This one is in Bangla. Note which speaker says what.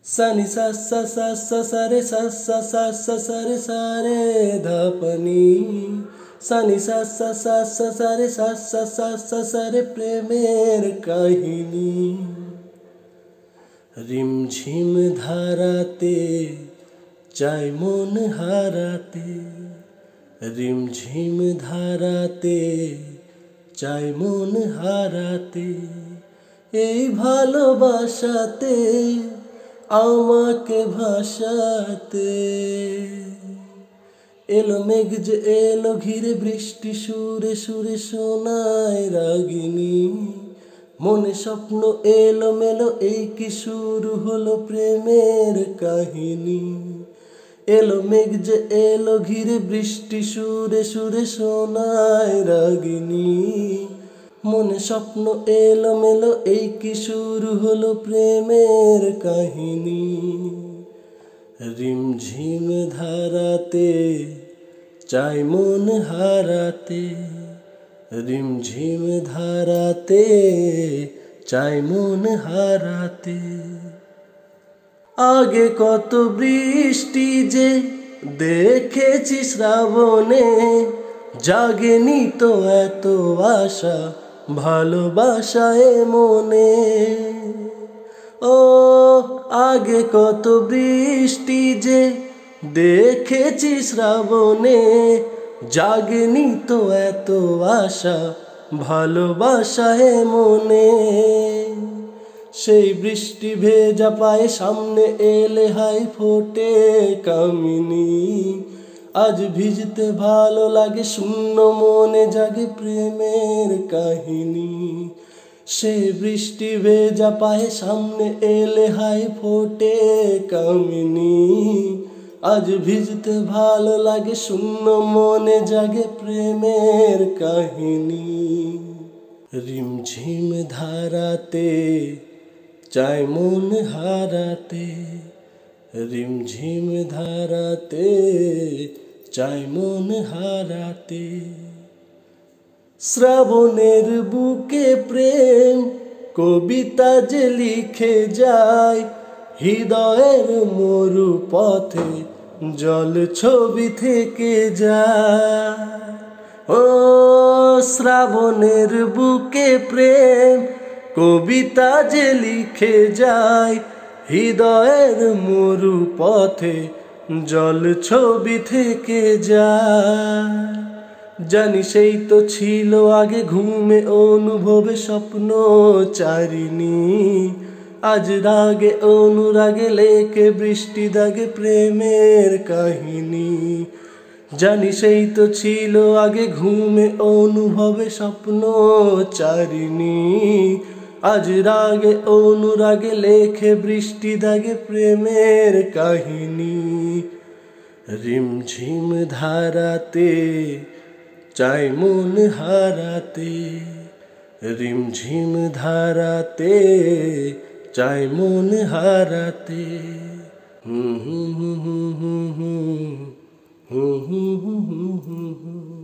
Speaker 1: सनि सा सा सा सा सा रे सा सा सा सा सा रे सा रे ध प नी सनि सा सा सा सा सा रे सा सा सा सा सा रे प्रेमेर কাহিনী রিমঝিম ধারাতে চাই মন হারাতে রিমঝিম ধারাতে চাই মন হারাতে এই ভালোবাসাতে আমাকে ভাসাতে এলো মেঘ যে এলো ঘিরে বৃষ্টি সুরে সুরে শোনায় রাগিনী মনে স্বপ্ন এলো মেলো এই কি শুরু হলো প্রেমের কাহিনী এলো মেঘ যে এলো ঘিরে বৃষ্টি সুরে সুরে শোনায় রাগিনী মনে স্বপ্ন এলো মেলো এই কি শুরু হলো প্রেমের কাহিনী রিমঝিম ধারাতে চাই মন হারাতে রিমঝিম ধারাতে চাই মন হারাতে আগে কত বৃষ্টি যে দেখেছি শ্রাবণে জাগেনি তো এত আশা ভালোবাসায় মনে ও আগে কত বৃষ্টি যে দেখেছি শ্রাবণে জাগেনি তো এত আশা ভালোবাসায় মনে সেই বৃষ্টি ভেজা পায়ে সামনে এলে হাই ফোটে কামিনী আজ ভিজতে ভালো লাগে শূন্য মনে জাগে প্রেমের কাহিনী সেই বৃষ্টি ভেজা পায়ে সামনে এলে হাই ফোটে কামিনী আজ ভিজতে ভালো লাগে শূন্য মনে জাগে প্রেমের কাহিনী রিমঝিম ধারাতে চাই মন হারাতে রিমঝিম ধারাতে চাই মন হারাতে শ্রাবণের বুকে প্রেম কবিতা যে লিখে যায় হৃদয়ের মরু পথে জল ছবি থেকে যায় ও শ্রাবণের বুকে প্রেম কবিতা যে লিখে যায় হৃদয়ের মরু পথে জল ছবি থেকে যায় জানি সেই তো ছিল আগে ঘুমে অনুভবে স্বপ্ন চারিণী আজ রাগে অনুরাগে লেকে বৃষ্টি দাগে প্রেমের কাহিনী জানি সেই তো ছিল আগে ঘুমে অনুভবে স্বপ্ন চারিণী আজ রাগে অনুরাগে লেখে বৃষ্টি দাগে প্রেমের কাহিনী রিমঝিম ধারাতে চাই মন হারাতে রিমঝিম ধারাতে চাই মন হারাতে হুম হুম হুম হুম হুম হুম হুম হুম হুম হুম